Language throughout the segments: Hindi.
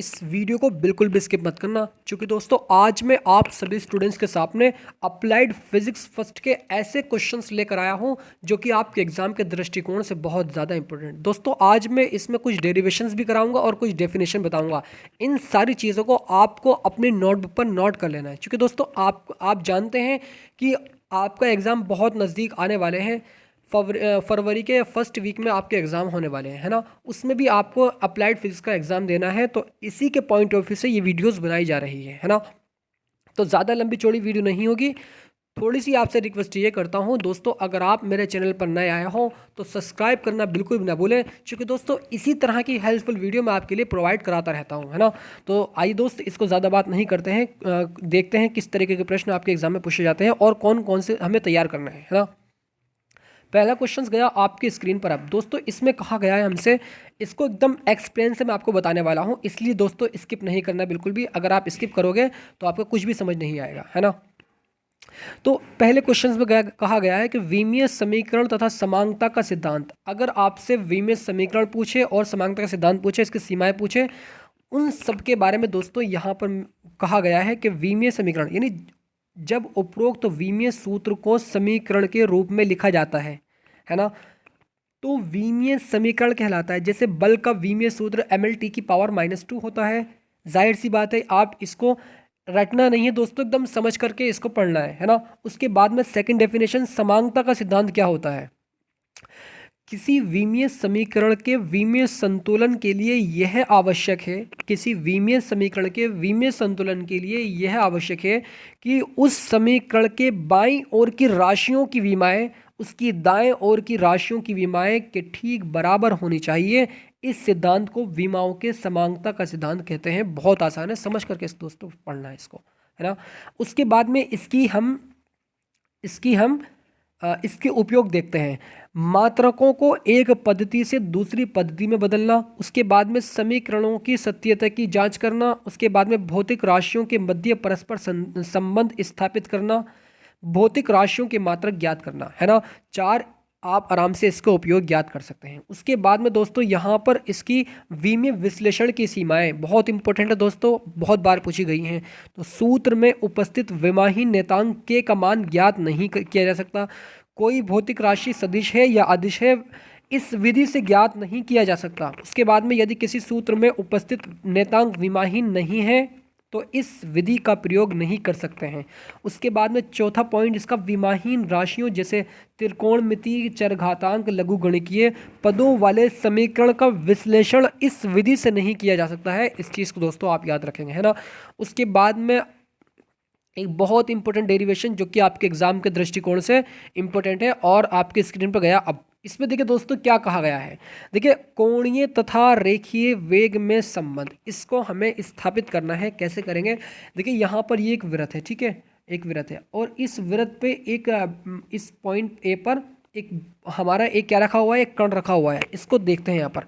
इस वीडियो को बिल्कुल भी स्किप मत करना, क्योंकि दोस्तों आज मैं आप सभी स्टूडेंट्स के सामने अप्लाइड फिजिक्स फर्स्ट के ऐसे क्वेश्चंस लेकर आया हूं जो कि आपके एग्जाम के दृष्टिकोण से बहुत ज़्यादा इंपॉर्टेंट। दोस्तों आज मैं इसमें कुछ डेरिवेशंस भी कराऊंगा और कुछ डेफिनेशन बताऊंगा। इन सारी चीज़ों को आपको अपनी नोटबुक पर नोट कर लेना है, क्योंकि दोस्तों आप जानते हैं कि आपका एग्ज़ाम बहुत नज़दीक आने वाले हैं। फरवरी के फर्स्ट वीक में आपके एग्ज़ाम होने वाले हैं, है ना। उसमें भी आपको अप्लाइड फिजिक्स का एग्ज़ाम देना है, तो इसी के पॉइंट ऑफ व्यू से ये वीडियोस बनाई जा रही है ना। तो ज़्यादा लंबी चौड़ी वीडियो नहीं होगी। थोड़ी सी आपसे रिक्वेस्ट ये करता हूँ दोस्तों, अगर आप मेरे चैनल पर नए आए हो तो सब्सक्राइब करना बिल्कुल भी ना भूलें, क्योंकि दोस्तों इसी तरह की हेल्पफुल वीडियो मैं आपके लिए प्रोवाइड कराता रहता हूँ, है ना। तो आइए दोस्त, इसको ज़्यादा बात नहीं करते हैं, देखते हैं किस तरीके के प्रश्न आपके एग्जाम में पूछे जाते हैं और कौन कौन से हमें तैयार करना है ना। पहला क्वेश्चन गया आपकी स्क्रीन पर। अब दोस्तों इसमें कहा गया है हमसे, इसको एकदम एक्सप्लेन से मैं आपको बताने वाला हूं, इसलिए दोस्तों स्किप नहीं करना बिल्कुल भी। अगर आप स्किप करोगे तो आपको कुछ भी समझ नहीं आएगा, है ना। तो पहले क्वेश्चन में कहा गया है कि विमीय समीकरण तथा समांगता का सिद्धांत। अगर आपसे विमीय समीकरण पूछे और समांगता का सिद्धांत पूछे, इसकी सीमाएं पूछे, उन सब के बारे में दोस्तों यहाँ पर कहा गया है कि विमीय समीकरण यानी जब उपरोक्त विमीय सूत्र को समीकरण के रूप में लिखा जाता है ना, तो विमीय समीकरण कहलाता है। जैसे बल का विमीय सूत्र ml की पावर -2 होता है। जाहिर सी बात है, आप इसको रटना नहीं है दोस्तों, एकदम समझ करके इसको पढ़ना है ना। उसके बाद में सेकंड डेफिनेशन, समांगता का सिद्धांत क्या होता है। किसी विमीय समीकरण के विमीय संतुलन के लिए यह आवश्यक है, किसी विमीय समीकरण के विमीय संतुलन के लिए यह आवश्यक है कि उस समीकरण के बाईं ओर की राशियों की विमाएं उसकी दाएं ओर की राशियों की विमाएं के ठीक बराबर होनी चाहिए। इस सिद्धांत को विमाओं के समांगता का सिद्धांत कहते हैं। बहुत आसान है, समझ करके दोस्तों पढ़ना है इसको, है ना। उसके बाद में इसके उपयोग देखते हैं। मात्रकों को एक पद्धति से दूसरी पद्धति में बदलना, उसके बाद में समीकरणों की सत्यता की जांच करना, उसके बाद में भौतिक राशियों के मध्य परस्पर संबंध स्थापित करना, भौतिक राशियों के मात्रक ज्ञात करना, है ना। चार आप आराम से इसका उपयोग ज्ञात कर सकते हैं। उसके बाद में दोस्तों यहाँ पर इसकी विमीय विश्लेषण की सीमाएं बहुत इंपॉर्टेंट है दोस्तों, बहुत बार पूछी गई हैं। तो सूत्र में उपस्थित विमाहीन नेतांक के का मान ज्ञात नहीं किया जा सकता। कोई भौतिक राशि सदिश है या अदिश है, इस विधि से ज्ञात नहीं किया जा सकता। उसके बाद में यदि किसी सूत्र में उपस्थित नेतांक विमाहीन नहीं है तो इस विधि का प्रयोग नहीं कर सकते हैं। उसके बाद में चौथा पॉइंट इसका, विमाहीन राशियों जैसे त्रिकोणमिति, चरघातांक, लघुगणकीय पदों वाले समीकरण का विश्लेषण इस विधि से नहीं किया जा सकता है। इस चीज़ को दोस्तों आप याद रखेंगे, है ना। उसके बाद में एक बहुत इंपॉर्टेंट डेरिवेशन जो कि आपके एग्जाम के दृष्टिकोण से इंपॉर्टेंट है और आपके स्क्रीन पर गया। अब इसमें देखिए दोस्तों क्या कहा गया है। देखिए, कोणीय तथा रेखीय वेग में संबंध, इसको हमें स्थापित करना है। कैसे करेंगे, देखिए यहाँ पर ये एक वृत्त है, ठीक है, एक वृत्त है और इस वृत्त पे एक इस पॉइंट ए पर एक हमारा एक क्या रखा हुआ है, एक कण रखा हुआ है। इसको देखते हैं यहाँ पर,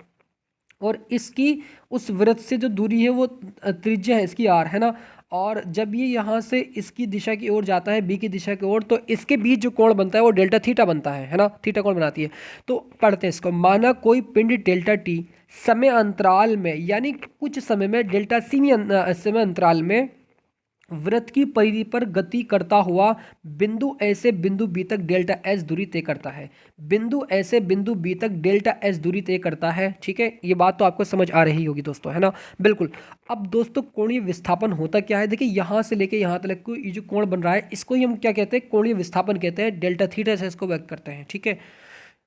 और इसकी उस वृत्त से जो दूरी है वो त्रिज्या है इसकी r, है ना। और जब ये यहाँ से इसकी दिशा की ओर जाता है, बी की दिशा की ओर, तो इसके बीच जो कोण बनता है वो डेल्टा थीटा बनता है ना। थीटा कोण बनाती है। तो पढ़ते हैं इसको। माना कोई पिंड डेल्टा टी समय अंतराल में, यानी कुछ समय में, डेल्टा सी समय अंतराल में वृत्त की परिधि पर गति करता हुआ बिंदु ए से बिंदु बी तक डेल्टा एस दूरी तय करता है। बिंदु ए से बिंदु बी तक डेल्टा एस दूरी तय करता है, ठीक है। ये बात तो आपको समझ आ रही होगी दोस्तों, है ना, बिल्कुल। अब दोस्तों कोणीय विस्थापन होता क्या है, देखिए यहाँ से लेके यहाँ तक ये जो कोण बन रहा है इसको ही हम क्या कहते हैं, कोणीय विस्थापन कहते हैं। डेल्टा थीटा से इसको व्यक्त करते हैं, ठीक है।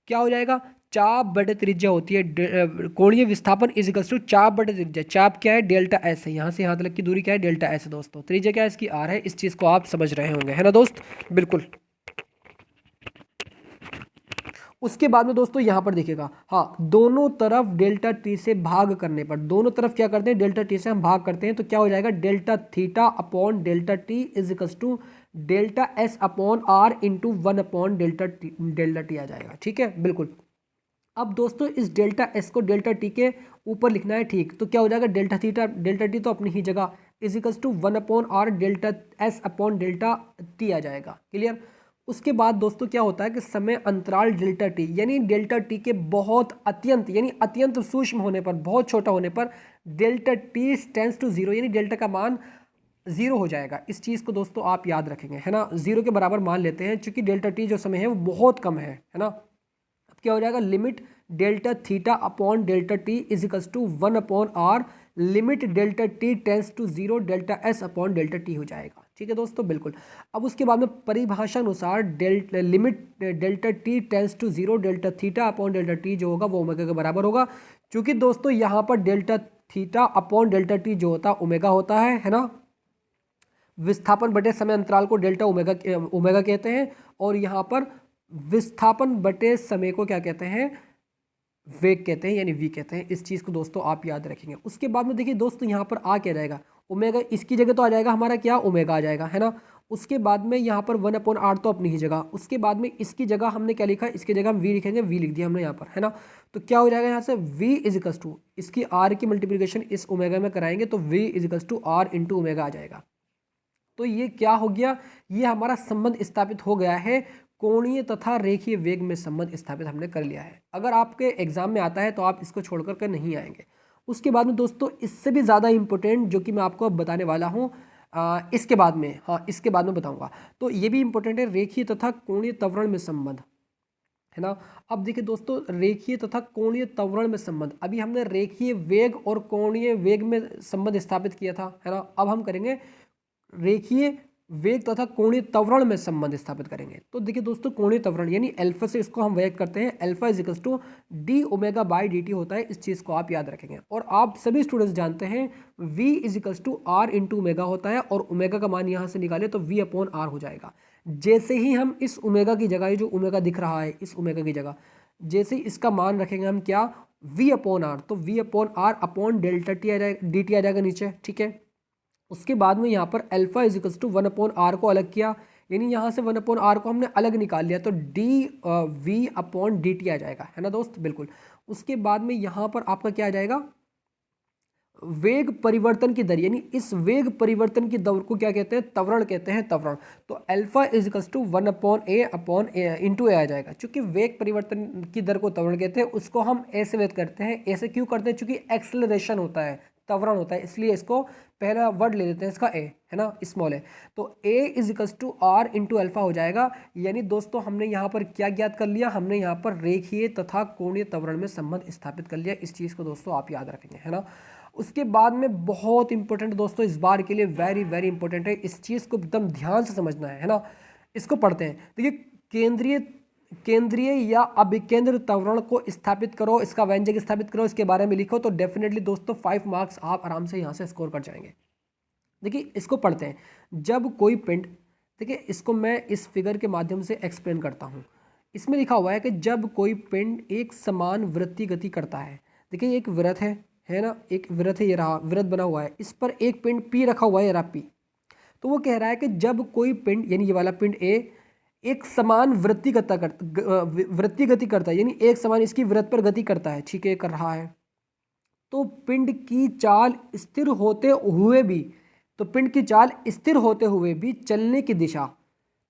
क्या हो जाएगा, चाप बटे त्रिज्या होती है। कोणीय विस्थापन इज इक्वल्स टू चाप बटे त्रिज्या। चाप क्या है, डेल्टा एस है। यहाँ से यहाँ तक की दूरी क्या है, डेल्टा एस है दोस्तों। त्रिज्या क्या है, इसकी आर है। इस चीज़ को आप समझ रहे होंगे, है ना दोस्त, बिल्कुल। उसके बाद में दोस्तों यहाँ पर देखिएगा, हाँ, दोनों तरफ डेल्टा टी से भाग करने पर, दोनों तरफ क्या करते हैं, डेल्टा टी से हम भाग करते हैं, तो क्या हो जाएगा, delta theta upon delta T is equals to delta S upon R into 1 upon delta T आ जाएगा, ठीक है, बिल्कुल। अब दोस्तों इस डेल्टा एस को डेल्टा टी के ऊपर लिखना है, ठीक। तो क्या हो जाएगा, डेल्टा थीटा, डेल्टा टी तो अपनी ही जगह, is equals to 1 upon R delta S upon delta T आ जाएगा, क्लियर। उसके बाद दोस्तों क्या होता है कि समय अंतराल डेल्टा टी, यानी डेल्टा टी के बहुत अत्यंत, यानी अत्यंत सूक्ष्म होने पर, बहुत छोटा होने पर delta T tends to zero, यानी डेल्टा का मान जीरो हो जाएगा। इस चीज़ को दोस्तों आप याद रखेंगे, है ना, जीरो के बराबर मान लेते हैं क्योंकि डेल्टा टी जो समय है वो बहुत कम है ना। अब क्या हो जाएगा, limit delta theta upon delta T is equals to 1/r, limit delta T tends to zero delta S upon delta T हो जाएगा। ठीक है दोस्तों, बिल्कुल। अब उसके बाद में परिभाषा अनुसार limit delta T tends to zero delta theta upon delta T जो होगा वो ओमेगा के बराबर होगा, क्योंकि दोस्तों यहाँ पर delta theta upon delta T जो होता है ओमेगा होता है ना। विस्थापन बटे समय अंतराल को डेल्टा ओमेगा कहते हैं, और यहाँ पर विस्थापन बटे समय को क्या कहते हैं, वेग कहते हैं, यानी वी कहते हैं। इस चीज़ को दोस्तों आप याद रखेंगे। उसके बाद में देखिए दोस्तों यहाँ पर आ क्या जाएगा, ओमेगा, इसकी जगह तो आ जाएगा हमारा क्या, ओमेगा आ जाएगा, है ना। उसके बाद में यहाँ पर 1/r तो अपनी ही जगह, उसके बाद में इसकी जगह हमने क्या लिखा, इसकी जगह हम वी लिखेंगे, वी लिख दिया हमने यहाँ पर, है ना। तो क्या हो जाएगा यहाँ से, v इज इक्वल्स टू, इसकी r की मल्टीप्लिकेशन इस ओमेगा में कराएंगे तो v is equals to r into omega आ जाएगा। तो ये क्या हो गया, ये हमारा संबंध स्थापित हो गया है, कोणीय तथा रेखीय वेग में संबंध स्थापित हमने कर लिया है। अगर आपके एग्जाम में आता है तो आप इसको छोड़कर के नहीं आएंगे। उसके बाद में दोस्तों इससे भी ज़्यादा इंपॉर्टेंट जो कि मैं आपको अब बताने वाला हूँ, इसके बाद में, हाँ इसके बाद में बताऊँगा, तो ये भी इंपॉर्टेंट है, रेखीय तथा कोणीय त्वरण में संबंध, है ना। अब देखिए दोस्तों, रेखीय तथा कोणीय त्वरण में संबंध, अभी हमने रेखीय वेग और कोणीय वेग में संबंध स्थापित किया था, है ना। अब हम करेंगे रेखीय वेग तथा कोणीय त्वरण में संबंध स्थापित करेंगे। तो देखिए दोस्तों, कोणीय त्वरण यानी अल्फा से इसको हम व्यक्त करते हैं, alpha is equals to D omega by D T होता है। इस चीज़ को आप याद रखेंगे। और आप सभी स्टूडेंट्स जानते हैं v is equals to R into omega होता है, और ओमेगा का मान यहाँ से निकाले तो v अपॉन आर हो जाएगा। जैसे ही हम इस ओमेगा की जगह, ये जो ओमेगा दिख रहा है इस ओमेगा की जगह, जैसे ही इसका मान रखेंगे हम क्या, v अपॉन आर, तो v upon R upon delta T आ जाएगा, डी टी आ जाएगा नीचे, ठीक है। उसके बाद में यहाँ पर alpha is equals to 1/r को अलग किया, यानी यहाँ से 1/r को हमने अलग निकाल लिया, तो D V upon D T आ जाएगा, है ना दोस्त, बिल्कुल। उसके बाद में यहाँ पर आपका क्या आ जाएगा, वेग परिवर्तन की दर, यानी इस वेग परिवर्तन की दर को क्या कहते हैं, त्वरण कहते हैं, त्वरण। तो alpha is equals to 1/a upon into A आ जाएगा। चूंकि वेग परिवर्तन की दर को त्वरण कहते हैं, उसको हम ए से व्यक्त करते हैं। ऐसे क्यों करते हैं, चूंकि एक्सेलरेशन होता है, त्वरण होता है, इसलिए इसको पहला वर्ड ले लेते हैं इसका ए, है ना, स्मॉल ए। तो A is equals to R into alpha हो जाएगा। यानी दोस्तों हमने यहाँ पर क्या ज्ञात कर लिया, हमने यहाँ पर रेखीय तथा कोणीय त्वरण में संबंध स्थापित कर लिया। इस चीज़ को दोस्तों आप याद रखेंगे, है ना। उसके बाद में बहुत इंपॉर्टेंट दोस्तों, इस बार के लिए वेरी वेरी इंपॉर्टेंट है, इस चीज़ को एकदम ध्यान से समझना है ना। इसको पढ़ते हैं। देखिए, केंद्रीय या अभिकेंद्र त्वरण को स्थापित करो, इसका व्यंजक स्थापित करो, इसके बारे में लिखो, तो डेफिनेटली दोस्तों 5 मार्क्स आप आराम से यहाँ से स्कोर कर जाएंगे। देखिए इसको पढ़ते हैं। जब कोई पिंड, देखिए इसको मैं इस फिगर के माध्यम से एक्सप्लेन करता हूँ। इसमें लिखा हुआ है कि जब कोई पिंड एक समान वृत्तीय गति करता है, देखिए एक वृत्त है ना, एक वृत्त है, ये रहा वृत्त बना हुआ है, इस पर एक पिंड P रखा हुआ है, ये रहा P। तो वो कह रहा है कि जब कोई पिंड, यानी ये वाला पिंड A एक समान वृत्तीय गति करता है, यानी एक समान इसकी वृत्त पर गति करता है, ठीक है, कर रहा है, तो पिंड की चाल स्थिर होते हुए भी, तो पिंड की चाल स्थिर होते हुए भी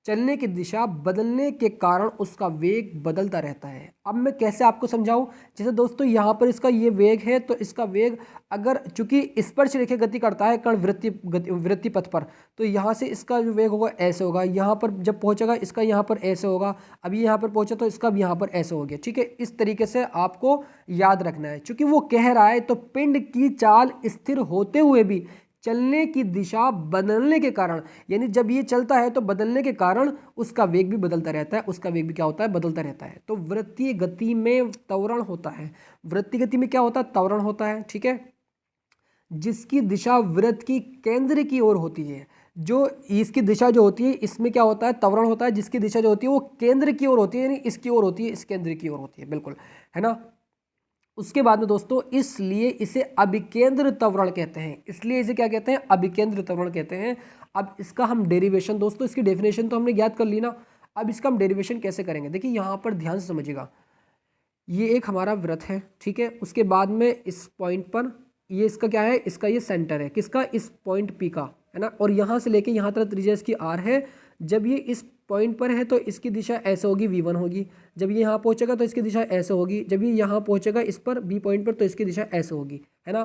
चलने की दिशा बदलने के कारण उसका वेग बदलता रहता है। अब मैं कैसे आपको समझाऊं, जैसे दोस्तों यहाँ पर इसका ये वेग है, तो इसका वेग अगर चूंकि स्पर्श रेखा गति करता है कण वृत्तीय पथ पर, तो यहाँ से इसका जो वेग होगा ऐसे होगा, यहाँ पर जब पहुँचेगा इसका यहाँ पर ऐसे होगा, अभी यहाँ पर पहुँचा तो इसका भी यहाँ पर ऐसे हो गया, ठीक है। इस तरीके से आपको याद रखना है, चूंकि वो कह रहा है तो पिंड की चाल स्थिर होते हुए भी चलने की दिशा बदलने के कारण, यानी जब ये चलता है तो बदलने के कारण उसका वेग भी बदलता रहता है, उसका वेग भी क्या होता है, बदलता रहता है। तो वृत्तीय गति में त्वरण होता है, वृत्तीय गति में क्या होता है, त्वरण होता है, ठीक है, जिसकी दिशा वृत्त की केंद्र की ओर होती है। जो इसकी दिशा जो होती है इसमें क्या होता है, त्वरण होता है, जिसकी दिशा जो होती है वो केंद्र की ओर होती है, यानी इसकी ओर होती है, इस केंद्र की ओर होती है, बिल्कुल, है ना। उसके बाद में दोस्तों, इसलिए इसे अभिकेंद्र त्वरण कहते हैं, इसलिए इसे क्या कहते हैं, अभिकेंद्र त्वरण कहते हैं। अब इसका हम डेरिवेशन, दोस्तों इसकी डेफिनेशन तो हमने ज्ञात कर ली ना, अब इसका हम डेरिवेशन कैसे करेंगे, देखिए यहाँ पर ध्यान से समझिएगा। ये एक हमारा वृत्त है, ठीक है, उसके बाद में इस पॉइंट पर ये इसका क्या है, इसका ये सेंटर है, किसका, इस पॉइंट P का, है ना, और यहाँ से लेके यहाँ तक त्रिज्या इसकी R है। जब ये इस पॉइंट पर है तो इसकी दिशा ऐसे होगी, V1 होगी। जब ये यहाँ पहुँचेगा तो इसकी दिशा ऐसे होगी। जब ये यहाँ पहुँचेगा इस पर B पॉइंट पर तो इसकी दिशा ऐसे होगी, है ना।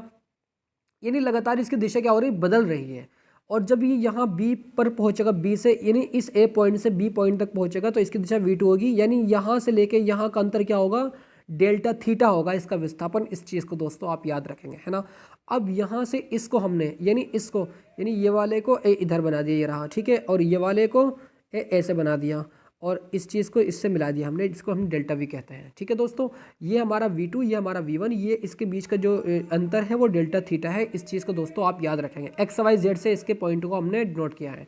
यानी लगातार इसकी दिशा क्या हो रही है, बदल रही है। और जब ये यहाँ बी पर पहुंचेगा, बी से यानी इस ए पॉइंट से बी पॉइंट तक पहुंचेगा तो इसकी दिशा v2 होगी, यानी यहाँ से लेके यहाँ का अंतर क्या होगा, डेल्टा थीटा होगा इसका विस्थापन। इस चीज़ को दोस्तों आप याद रखेंगे, है ना। अब यहाँ से इसको हमने यानी इसको यानी ये वाले को ए इधर बना दिया, ये रहा, ठीक है, और ये वाले को ए ऐसे बना दिया, और इस चीज़ को इससे मिला दिया हमने, जिसको हम डेल्टा वी कहते हैं, ठीक है दोस्तों। ये हमारा v2, ये हमारा v1, ये इसके बीच का जो अंतर है वो डेल्टा थीटा है। इस चीज़ को दोस्तों आप याद रखेंगे, एक्स वाई जेड से इसके पॉइंट को हमने नोट किया है।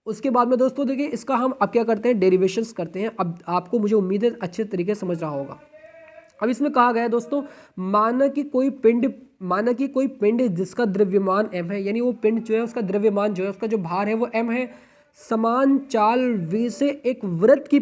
उसके बाद में दोस्तों देखिए इसका हम अब क्या करते हैं, डेरिवेशंस करते हैं। अब आपको मुझे उम्मीद है अच्छे तरीके से समझ रहा होगा। अब इसमें कहा गया है दोस्तों, माना कि कोई पिंड जिसका द्रव्यमान m है, यानी वो पिंड जो है उसका द्रव्यमान जो है उसका जो भार है वो m है, समान चाल v से एक वृत्त की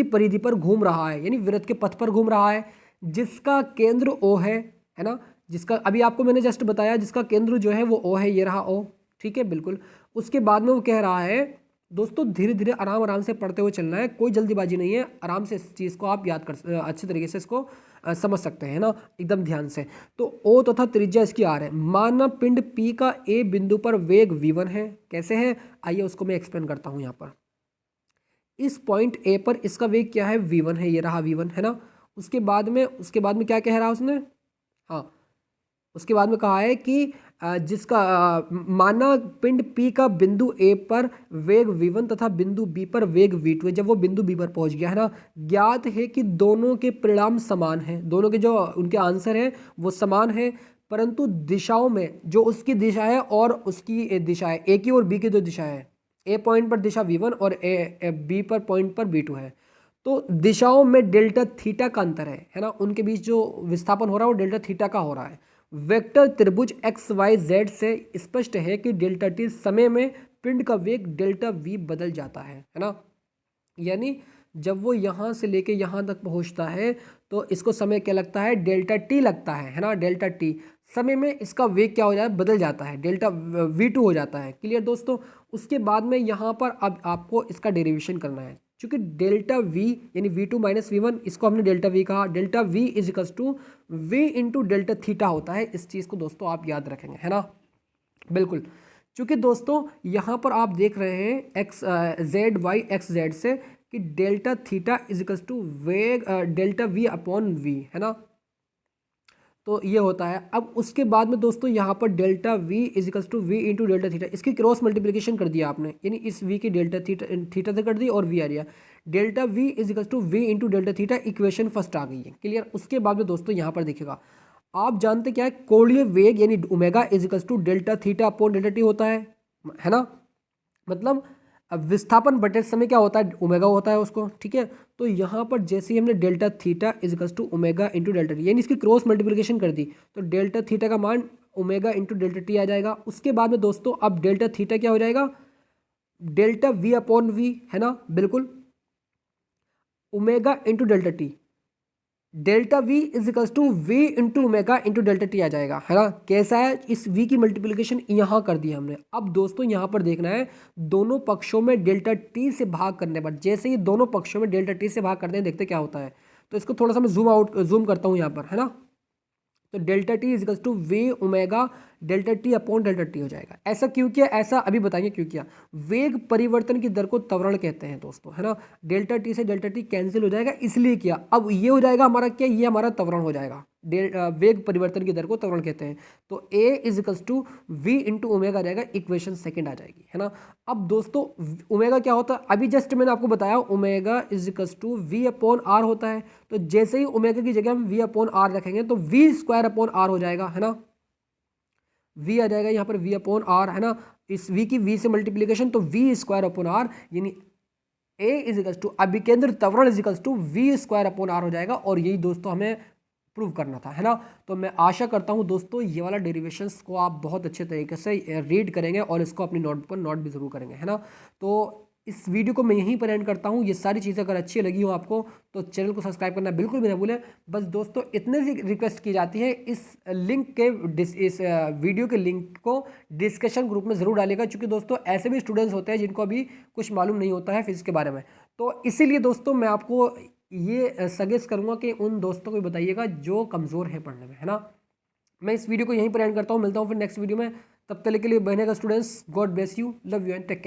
परिधि पर घूम रहा है, यानी वृत्त के पथ पर घूम रहा है, जिसका केंद्र O है ना, जिसका अभी आपको मैंने जस्ट बताया, जिसका केंद्र जो है वो O है, ये रहा O, ठीक है, बिल्कुल। उसके बाद में वो कह रहा है दोस्तों, धीरे धीरे आराम आराम से पढ़ते हुए चलना है, कोई जल्दीबाजी नहीं है, आराम से इस चीज़ को आप याद कर अच्छे तरीके से इसको समझ सकते हैं ना, एकदम ध्यान से। तो ओ तथा त्रिज्या इसकी आर है। माना पिंड पी का ए बिंदु पर वेग v1 है, कैसे है, आइए उसको मैं एक्सप्लेन करता हूँ। यहाँ पर इस पॉइंट ए पर इसका वेग क्या है, v1 है, ये रहा v1, है ना। उसके बाद में क्या कह रहा है उसने, हाँ, उसके बाद में कहा है कि जिसका माना पिंड P का बिंदु A पर वेग v1 तथा बिंदु B पर वेग v2 है। जब वो बिंदु B पर पहुंच गया, है ना, ज्ञात है कि दोनों के परिणाम समान हैं, दोनों के जो उनके आंसर है वो समान है, परंतु दिशाओं में जो उसकी दिशा है और उसकी दिशा है, A की और B की जो दिशा है, A पॉइंट पर दिशा v1 और B पर पॉइंट पर v2 है, तो दिशाओं में डेल्टा थीटा का अंतर है ना, उनके बीच जो विस्थापन हो रहा है वो डेल्टा थीटा का हो रहा है। वेक्टर त्रिभुज एक्स वाई जेड से स्पष्ट है कि डेल्टा टी समय में पिंड का वेग डेल्टा वी बदल जाता है ना। यानी जब वो यहाँ से लेके यहाँ तक पहुँचता है तो इसको समय क्या लगता है, डेल्टा टी लगता है ना। डेल्टा टी समय में इसका वेग क्या हो जाता है, बदल जाता है, डेल्टा v2 हो जाता है। क्लियर दोस्तों। उसके बाद में यहाँ पर अब आपको इसका डेरिवेशन करना है, क्योंकि डेल्टा v यानी v2 माइनस v1, इसको हमने डेल्टा v कहा, delta v is equals to v into delta theta होता है। इस चीज़ को दोस्तों आप याद रखेंगे, है ना, बिल्कुल। क्योंकि दोस्तों यहाँ पर आप देख रहे हैं X Z Y X Z से कि delta theta is equals to वेग डेल्टा v अपॉन v, है ना, तो ये होता है। अब उसके बाद में दोस्तों यहाँ पर delta v is equals to V into delta theta, इसकी क्रॉस मल्टीप्लिकेशन कर दिया आपने, यानी इस v की डेल्टा थीटा से कर दी और v आ गया, delta v is equals to V into delta theta, equation first आ गई है। क्लियर। उसके बाद में दोस्तों यहाँ पर देखिएगा, आप जानते क्या है, कोणीय वेग यानी omega is equals to delta theta upon delta T होता है ना, मतलब अब विस्थापन बटे समय क्या होता है, ओमेगा होता है उसको, ठीक है। तो यहाँ पर जैसे ही हमने delta theta is equals to omega into delta T, यानी इसकी क्रॉस मल्टीप्लिकेशन कर दी, तो डेल्टा थीटा का मान ओमेगा इंटू डेल्टा टी आ जाएगा। उसके बाद में दोस्तों अब डेल्टा थीटा क्या हो जाएगा, डेल्टा वी अपॉन वी, है ना, बिल्कुल, omega into delta T, delta v is equals to V into omega into delta T आ जाएगा, है ना। कैसा है, इस v की मल्टीप्लिकेशन यहाँ कर दी हमने। अब दोस्तों यहाँ पर देखना है, दोनों पक्षों में डेल्टा t से भाग करने पर, जैसे ही दोनों पक्षों में डेल्टा t से भाग करते हैं, देखते क्या होता है। तो इसको थोड़ा सा मैं जूम करता हूँ यहाँ पर, है ना। तो delta T is to V omega delta T upon delta T हो जाएगा। ऐसा क्यों किया, ऐसा अभी बताएंगे क्यों किया। वेग परिवर्तन की दर को त्वरण कहते हैं दोस्तों, है ना। डेल्टा टी से डेल्टा टी कैंसिल हो जाएगा, इसलिए किया। अब ये हो जाएगा हमारा क्या, ये हमारा त्वरण हो जाएगा। वेग परिवर्तन की दर को त्वरण कहते हैं। तो a is equals to V into omega आ जाएगा, इक्वेशन सेकंड आ जाएगी, है ना। अब दोस्तों ओमेगा क्या होता है, अभी जस्ट मैंने आपको बताया, omega is equals to V upon R होता है। तो जैसे ही ओमेगा की जगह हम वी अपॉन आर रखेंगे तो वी स्क्वायर अपॉन आर हो जाएगा, है ना। वी आ जाएगा यहाँ पर वी अपॉन आर, है ना। इस वी की वी से मल्टीप्लीकेशन, तो वी स्क्वायर अपॉन आर, यानी ए इज इक्वल्स टू अभिकेंद्र त्वरण is equals to V square upon R हो जाएगा। और यही दोस्तों हमें प्रूव करना था, है ना। तो मैं आशा करता हूँ दोस्तों ये वाला डेरिवेशंस को आप बहुत अच्छे तरीके से रीड करेंगे और इसको अपनी नोट पर नोट भी ज़रूर करेंगे, है ना। तो इस वीडियो को मैं यहीं पर एंड करता हूँ। ये सारी चीज़ें अगर अच्छी लगी हो आपको तो चैनल को सब्सक्राइब करना बिल्कुल भी ना भूलें। बस दोस्तों इतने सी रिक्वेस्ट की जाती है, इस लिंक के इस वीडियो के लिंक को डिस्कशन ग्रुप में ज़रूर डालेगा, क्योंकि दोस्तों ऐसे भी स्टूडेंट्स होते हैं जिनको अभी कुछ मालूम नहीं होता है फिजिक्स के बारे में। तो इसीलिए दोस्तों मैं आपको ये सजेस्ट करूँगा कि उन दोस्तों को बताइएगा जो कमज़ोर है पढ़ने में, है ना। मैं इस वीडियो को यहीं पर एंड करता हूँ, मिलता हूँ फिर नेक्स्ट वीडियो में। तब तक के लिए बहने का students, God bless you, love you and take care.